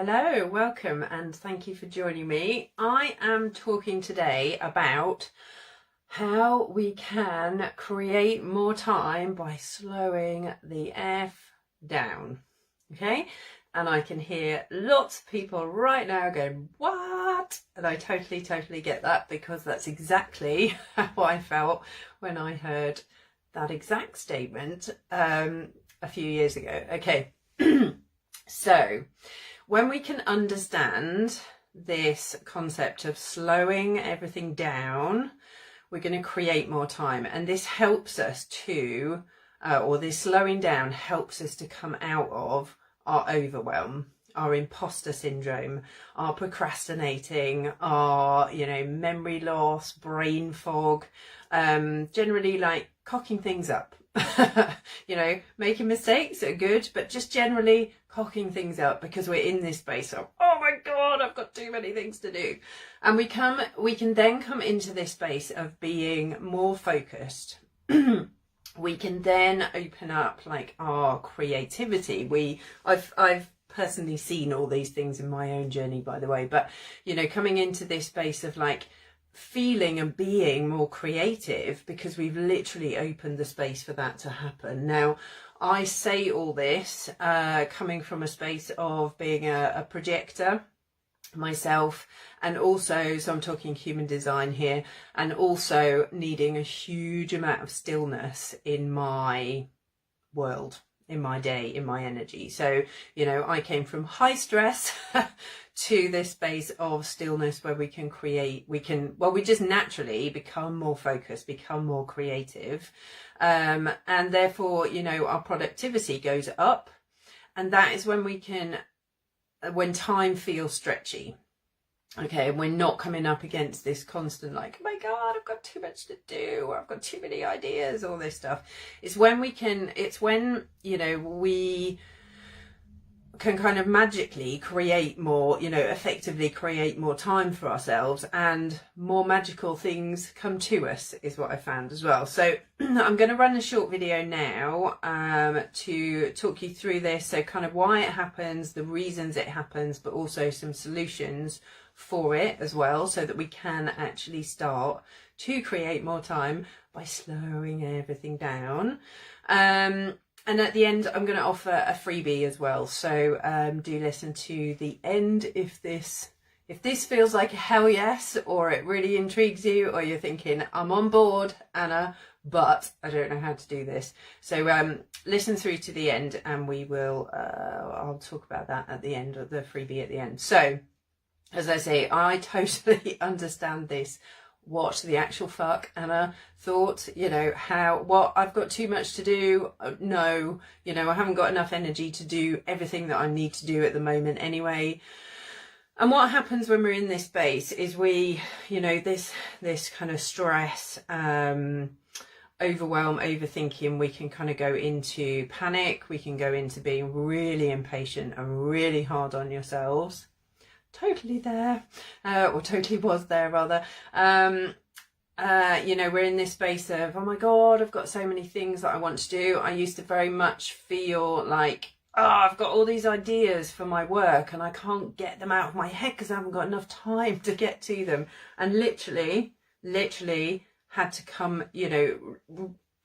Hello, welcome, and thank you for joining me. I am talking today about how we can create more time by slowing the F down. Okay, and I can hear lots of people right now going, what? And I totally get that, because that's exactly how I felt when I heard that exact statement a few years ago. Okay, so when we can understand this concept of slowing everything down, we're going to create more time. And this helps us to, or this slowing down helps us to come out of our overwhelm, our imposter syndrome, our procrastinating, our, memory loss, brain fog, generally like cocking things up. Making mistakes are good, but just generally cocking things up because we're in this space of, oh my God, I've got too many things to do. And we can then come into this space of being more focused. We can then open up like our creativity. I've personally seen all these things in my own journey, by the way, but coming into this space of like feeling and being more creative, because we've literally opened the space for that to happen. Now, I say all this coming from a space of being a projector myself, and also, so I'm talking human design here, and also needing a huge amount of stillness in my world, in my day, in my energy. So, I came from high stress to this space of stillness where we just naturally become more focused, become more creative. And therefore, our productivity goes up. And that is when time feels stretchy. Okay, and we're not coming up against this constant like, oh my God, I've got too much to do, or I've got too many ideas, all this stuff. It's when we can kind of magically create more, effectively create more time for ourselves, and more magical things come to us, is what I found as well. So I'm going to run a short video now to talk you through this. So kind of why it happens, the reasons it happens, but also some solutions for it as well, so that we can actually start to create more time by slowing everything down. And at the end, I'm going to offer a freebie as well. So do listen to the end if this feels like a hell yes, or it really intrigues you, or you're thinking, I'm on board, Anna, but I don't know how to do this. So listen through to the end, and we will, I'll talk about that at the end, of the freebie at the end. So as I say, I totally understand this. What the actual fuck, Anna thought, I've got too much to do. No, I haven't got enough energy to do everything that I need to do at the moment anyway. And what happens when we're in this space is we, this kind of stress, overwhelm, overthinking, we can kind of go into panic. We can go into being really impatient and really hard on yourselves. Totally there, or totally was there rather. We're in this space of, oh my God, I've got so many things that I want to do. I used to very much feel like, I've got all these ideas for my work and I can't get them out of my head because I haven't got enough time to get to them. And literally had to come,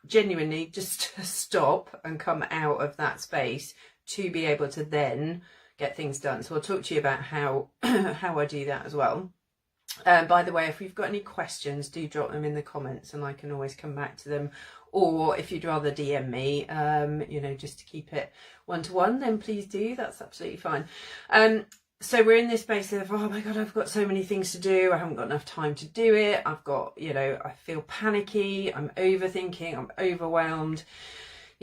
genuinely just to stop and come out of that space to be able to then get things done. So I'll talk to you about how I do that as well. By the way, if you've got any questions, do drop them in the comments and I can always come back to them. Or if you'd rather DM me, just to keep it one-to-one, then please do. That's absolutely fine. So we're in this space of, oh my God, I've got so many things to do. I haven't got enough time to do it. I've got, I feel panicky. I'm overthinking. I'm overwhelmed.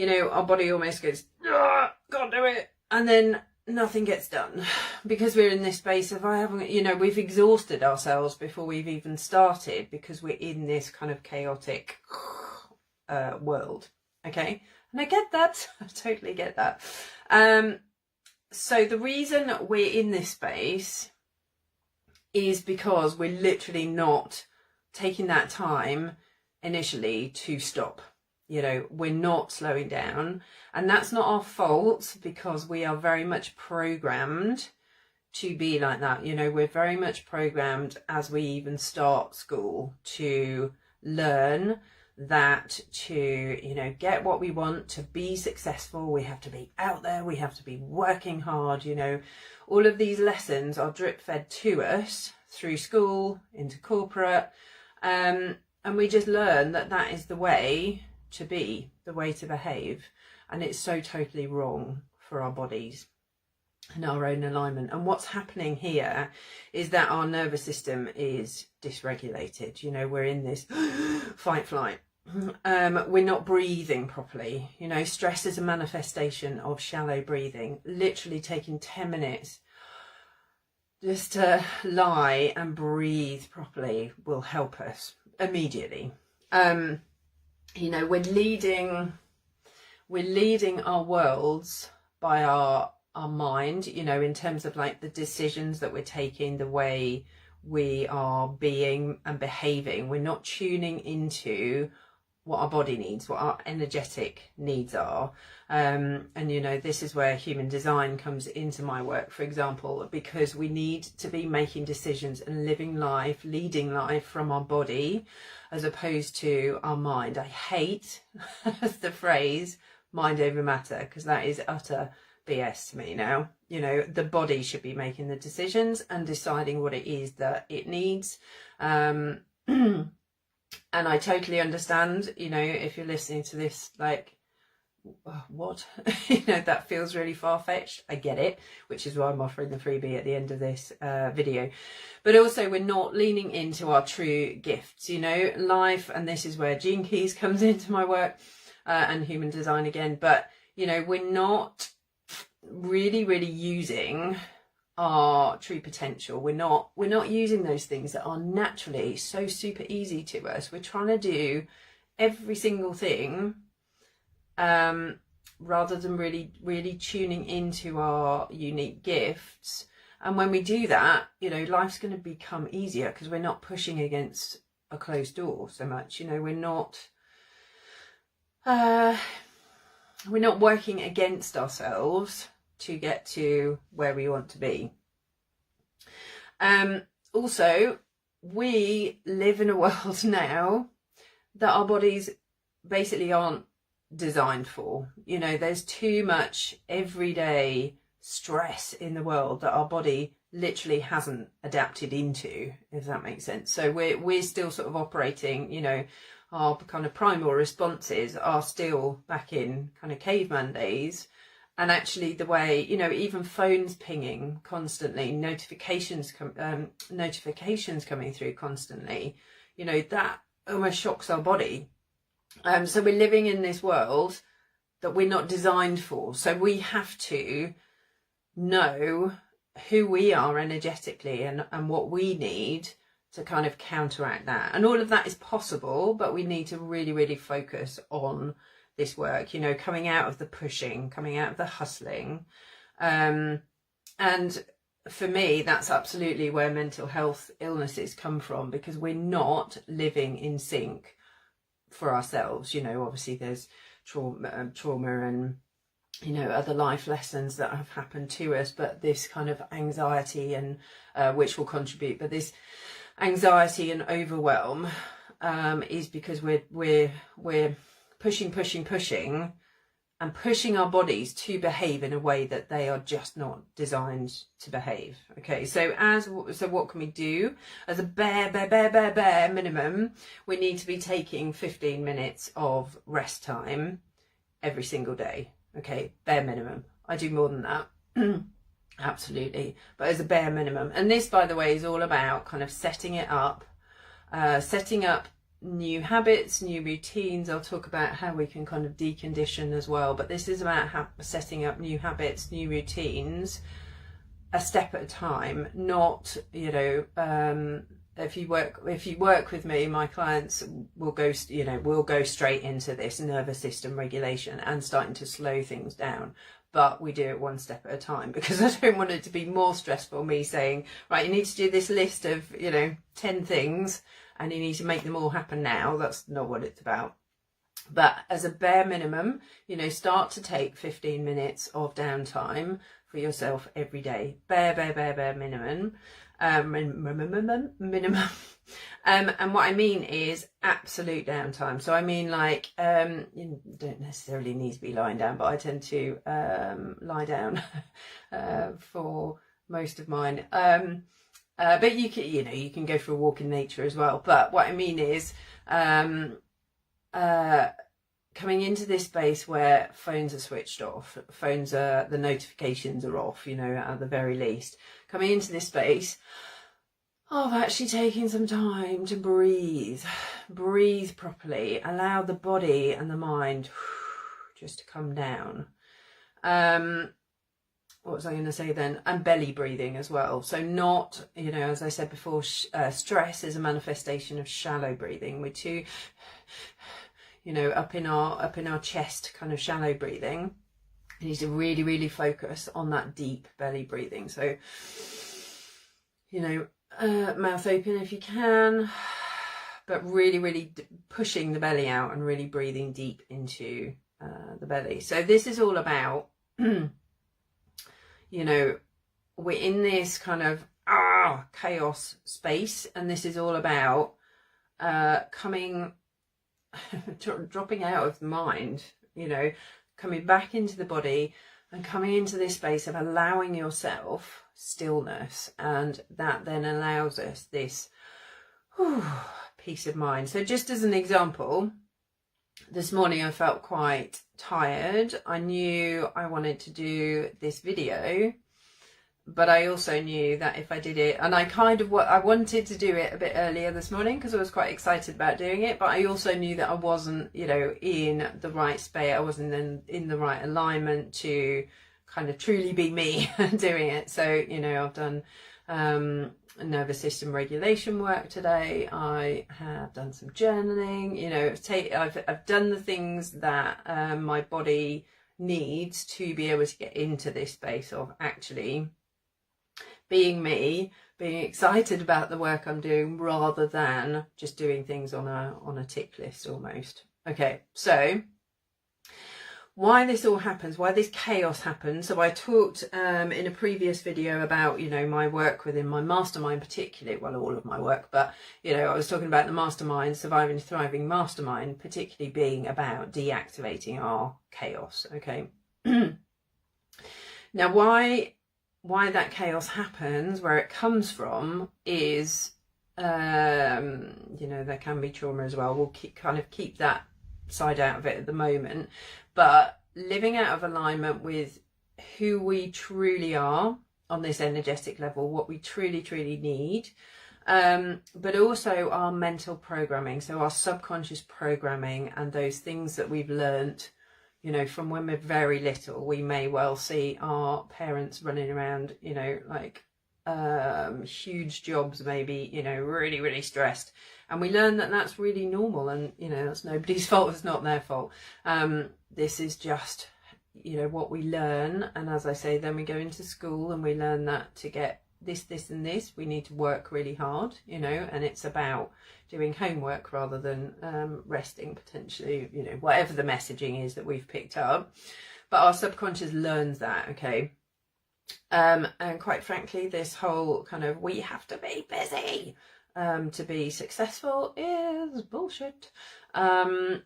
Our body almost goes, can't do it. And then nothing gets done because we're in this space of, we've exhausted ourselves before we've even started, because we're in this kind of chaotic world. Okay, and I get that. I totally get that. So the reason we're in this space is because we're literally not taking that time initially to stop. We're not slowing down, and that's not our fault, because we are very much programmed to be like that. You know, we're very much programmed as we even start school to learn that to, you know, get what we want, to be successful, we have to be out there, we have to be working hard. You know, all of these lessons are drip fed to us through school, into corporate, and we just learn that that is the way to be, the way to behave, and it's so totally wrong for our bodies and our own alignment. And what's happening here is that our nervous system is dysregulated. You know, we're in this fight flight. We're not breathing properly. You know, stress is a manifestation of shallow breathing. Literally taking 10 minutes just to lie and breathe properly will help us immediately. You know, we're leading our worlds by our mind, you know, in terms of like the decisions that we're taking, the way we are being and behaving. We're not tuning into what our body needs, what our energetic needs are. And, you know, this is where human design comes into my work, for example, because we need to be making decisions and living life, leading life from our body as opposed to our mind. I hate the phrase mind over matter, because that is utter BS to me now. You know, the body should be making the decisions and deciding what it is that it needs. And I totally understand, you know, if you're listening to this, like, what? You know, that feels really far-fetched. I get it, which is why I'm offering the freebie at the end of this video. But also, we're not leaning into our true gifts, you know, life, and this is where Gene Keys comes into my work, and human design again. But, you know, we're not really using our true potential. We're not using those things that are naturally so super easy to us. We're trying to do every single thing rather than really tuning into our unique gifts. And when we do that, you know, life's going to become easier because we're not pushing against a closed door so much. You know, we're not working against ourselves to get to where we want to be. Also, we live in a world now that our bodies basically aren't designed for. You know, there's too much everyday stress in the world that our body literally hasn't adapted into, if that makes sense. So we're still sort of operating, you know, our kind of primal responses are still back in kind of caveman days. And actually the way, you know, even phones pinging constantly, notifications coming through constantly, you know, that almost shocks our body. So we're living in this world that we're not designed for. So we have to know who we are energetically and what we need to kind of counteract that. And all of that is possible, but we need to really focus on this work, you know, coming out of the pushing, coming out of the hustling. And for me, that's absolutely where mental health illnesses come from, because we're not living in sync for ourselves. You know, obviously there's trauma and, you know, other life lessons that have happened to us, but this kind of anxiety and which will contribute, but this anxiety and overwhelm is because we're pushing and pushing our bodies to behave in a way that they are just not designed to behave. Okay, so what can we do? As a bare minimum, we need to be taking 15 minutes of rest time every single day. Okay, bare minimum. I do more than that. Absolutely, but as a bare minimum. And this, by the way, is all about kind of setting up new habits, new routines. I'll talk about how we can kind of decondition as well, but this is about setting up new habits, new routines, a step at a time. Not, you know, if you work with me, my clients will go straight into this nervous system regulation and starting to slow things down. But we do it one step at a time, because I don't want it to be more stressful, me saying, right, you need to do this list of, you know, 10 things and you need to make them all happen now. That's not what it's about. But as a bare minimum, you know, start to take 15 minutes of downtime for yourself every day. Bare minimum. Minimum. And what I mean is absolute downtime. So I mean, like, you don't necessarily need to be lying down, but I tend to lie down for most of mine. But you can, you can go for a walk in nature as well. But what I mean is coming into this space where phones are switched off, the notifications are off, at the very least. Coming into this space of actually taking some time to breathe properly, allow the body and the mind just to come down. What was I going to say then? And belly breathing as well. So not, as I said before, stress is a manifestation of shallow breathing. We're too, up in our chest, kind of shallow breathing. You need to really, really focus on that deep belly breathing. So, mouth open if you can, but really, really pushing the belly out and really breathing deep into the belly. So this is all about, we're in this kind of chaos space, and this is all about dropping out of the mind, coming back into the body and coming into this space of allowing yourself stillness, and that then allows us this peace of mind. So just as an example, this morning I felt quite tired. I knew I wanted to do this video, but I also knew that if I did it, and I wanted to do it a bit earlier this morning because I was quite excited about doing it, but I also knew that I wasn't, in the right space. I wasn't in the right alignment to kind of truly be me doing it. So, I've done nervous system regulation work today. I have done some journaling, I've done the things that my body needs to be able to get into this space of actually being me, being excited about the work I'm doing rather than just doing things on a tick list almost. Okay, so why this all happens, why this chaos happens. So I talked in a previous video about, my work within my mastermind particularly, well, all of my work, but, I was talking about the mastermind, Surviving Thriving Mastermind, particularly being about deactivating our chaos, okay? Now, why that chaos happens, where it comes from is, there can be trauma as well. We'll keep that side out of it at the moment, but living out of alignment with who we truly are on this energetic level, what we truly need, but also our mental programming, so our subconscious programming and those things that we've learnt, from when we're very little. We may well see our parents running around, huge jobs, maybe, really, really stressed. And we learn that that's really normal, and, that's nobody's fault. It's not their fault. This is just, what we learn. And as I say, then we go into school and we learn that to get this and this, we need to work really hard, and it's about doing homework rather than resting potentially, whatever the messaging is that we've picked up. But our subconscious learns that, okay? And quite frankly, this whole kind of we have to be busy to be successful is bullshit. And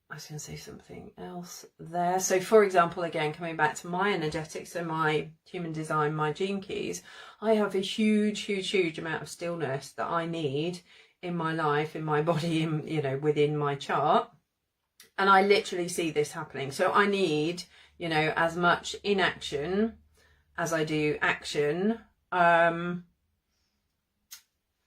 I was going to say something else there. So for example, again, coming back to my energetics, so my human design, my gene keys, I have a huge amount of stillness that I need in my life, in my body, within my chart. And I literally see this happening. So I need, as much inaction as I do action.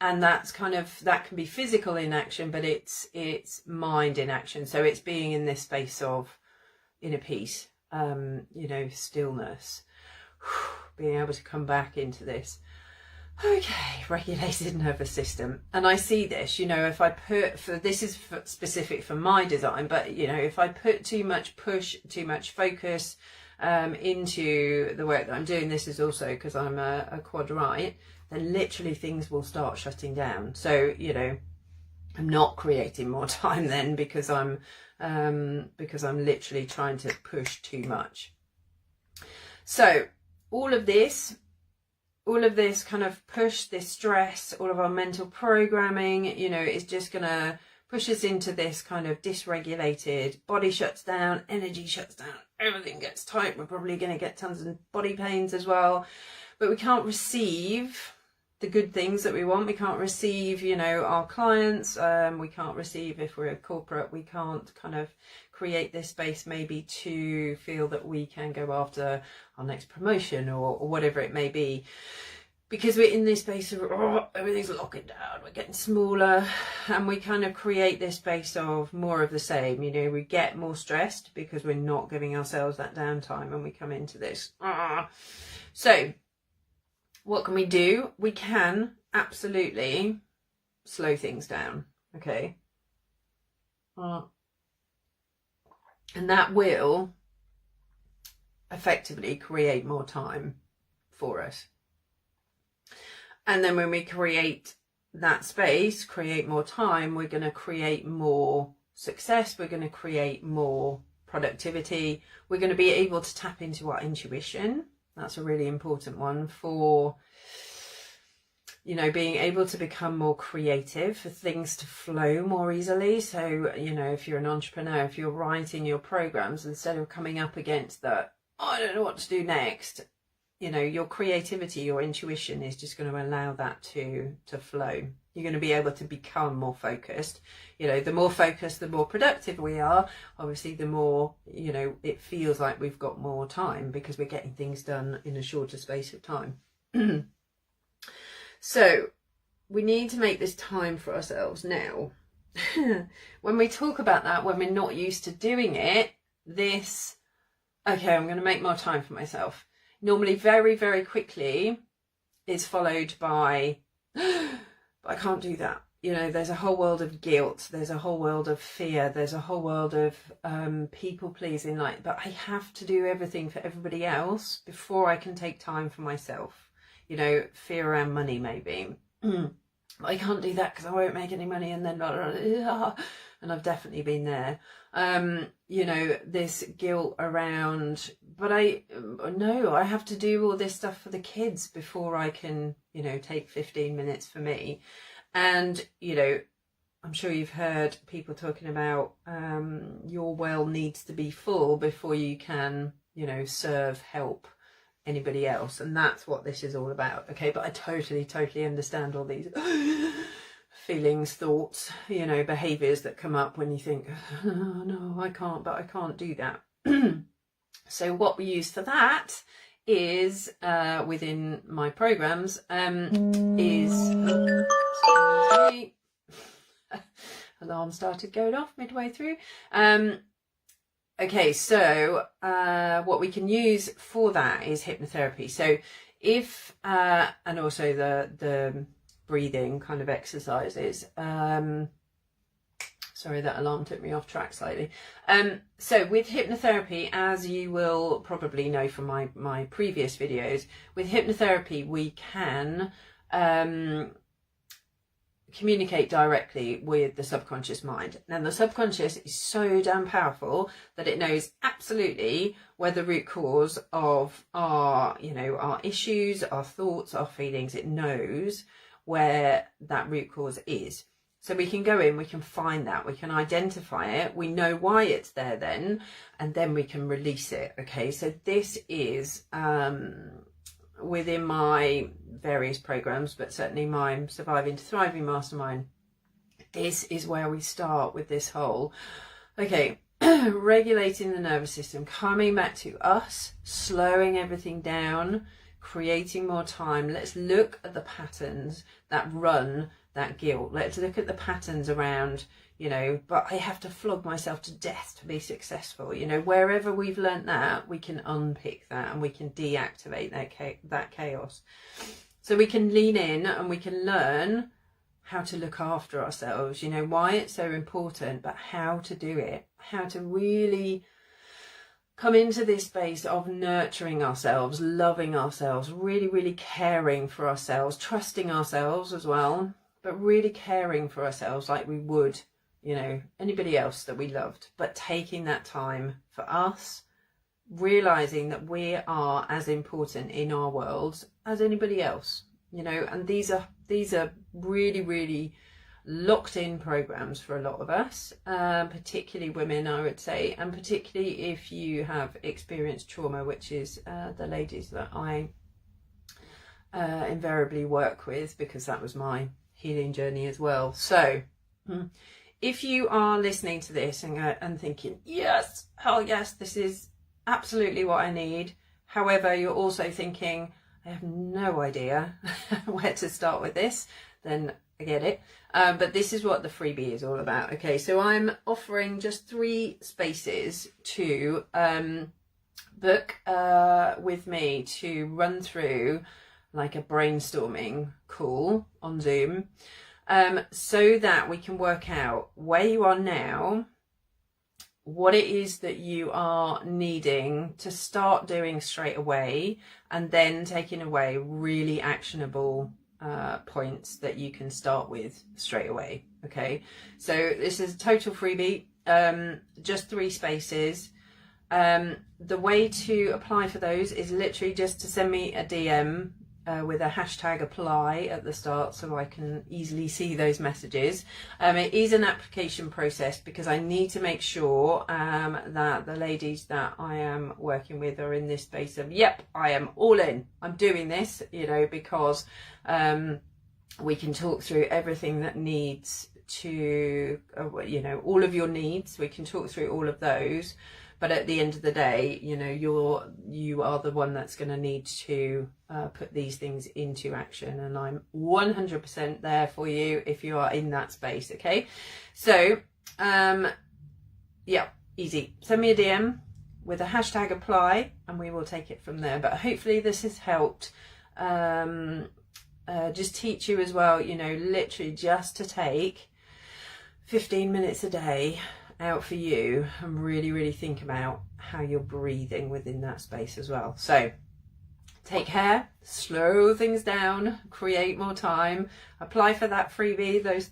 And that's that can be physical inaction, but it's mind inaction. So it's being in this space of inner peace, stillness, being able to come back into this, regulated nervous system. And I see this, if I this is specific for my design, but, if I put too much push, too much focus into the work that I'm doing, this is also because I'm a quad right, then literally things will start shutting down. So, I'm not creating more time then because I'm literally trying to push too much. So all of this kind of push, this stress, all of our mental programming, you know, is just going to push us into this kind of dysregulated, body shuts down, energy shuts down, everything gets tight. We're probably going to get tons of body pains as well, but we can't receive the good things that we want. We can't receive, you know, our clients. We can't receive, if we're a corporate, we can't kind of create this space maybe to feel that we can go after our next promotion or whatever it may be, because we're in this space of, oh, everything's locking down, we're getting smaller, and we kind of create this space of more of the same. You know, we get more stressed because we're not giving ourselves that downtime, and we come into this. So what can we do? We can absolutely slow things down, okay? And that will effectively create more time for us. And then when we create that space, create more time, we're going to create more success, we're going to create more productivity, we're going to be able to tap into our intuition. That's a really important one for, you know, being able to become more creative, for things to flow more easily. So, you know, if you're an entrepreneur, if you're writing your programs, instead of coming up against that, oh, I don't know what to do next, you know, your creativity, your intuition is just going to allow that to flow. You're going to be able to become more focused. You know, the more focused, the more productive we are. Obviously, the more, you know, it feels like we've got more time because we're getting things done in a shorter space of time. So we need to make this time for ourselves now. When we talk about that, when we're not used to doing it, this, okay, I'm going to make more time for myself, normally very, very quickly is followed by, I can't do that. You know, there's a whole world of guilt. There's a whole world of fear. There's a whole world of people pleasing, like, but I have to do everything for everybody else before I can take time for myself. You know, fear around money maybe. I can't do that because I won't make any money, and then blah, blah, blah, and I've definitely been there. You know, this guilt around, but I have to do all this stuff for the kids before I can, you know, take 15 minutes for me. And, you know, I'm sure you've heard people talking about your well needs to be full before you can, you know, serve, help anybody else. And that's what this is all about. Okay, but I totally understand all these feelings, thoughts, you know, behaviors that come up when you think, oh, no, I can't do that. So what we use for that is within my programs is alarm started going off midway through. Okay, so what we can use for that is hypnotherapy. So if and also the breathing kind of exercises. Sorry, that alarm took me off track slightly. So with hypnotherapy, as you will probably know from my previous videos, with hypnotherapy we can communicate directly with the subconscious mind. Now the subconscious is so damn powerful that it knows absolutely where the root cause of our, you know, our issues, our thoughts, our feelings, it knows where that root cause is. So we can go in, we can find that, we can identify it, we know why it's there then, and then we can release it. Okay, so this is within my various programs, but certainly my Surviving to Thriving Mastermind, this is where we start with this whole, okay, regulating the nervous system, coming back to us, slowing everything down, creating more time. Let's look at the patterns that run that guilt. Let's look at the patterns around, you know, but I have to flog myself to death to be successful. You know, wherever we've learnt that, we can unpick that and we can deactivate that chaos. So we can lean in and we can learn how to look after ourselves, you know, why it's so important, but how to do it, how to really come into this space of nurturing ourselves, loving ourselves, really caring for ourselves, trusting ourselves as well, but really caring for ourselves like we would, you know, anybody else that we loved, but taking that time for us, realizing that we are as important in our worlds as anybody else, you know, and these are really, really locked in programs for a lot of us, particularly women, I would say, and particularly if you have experienced trauma, which is the ladies that I invariably work with, because that was my healing journey as well. So if you are listening to this and thinking, yes, hell yes, this is absolutely what I need, however you're also thinking, I have no idea where to start with this, then I get it. But this is what the freebie is all about. Okay, so I'm offering just 3 spaces to book with me to run through like a brainstorming call on Zoom, so that we can work out where you are now, what it is that you are needing to start doing straight away, and then taking away really actionable points that you can start with straight away. Okay, so this is a total freebie, just 3 spaces. The way to apply for those is literally just to send me a DM with a hashtag apply at the start, so I can easily see those messages. It is an application process because I need to make sure that the ladies that I am working with are in this space of, yep, I am all in, I'm doing this, you know, because we can talk through everything that needs to, you know, all of your needs, we can talk through all of those. But at the end of the day, you know, you are the one that's going to need to put these things into action. And I'm 100% there for you if you are in that space, okay? So, yeah, easy. Send me a DM with a hashtag apply and we will take it from there. But hopefully this has helped just teach you as well, you know, literally just to take 15 minutes a day out for you and really, really think about how you're breathing within that space as well. So take care, slow things down, create more time, apply for that freebie, those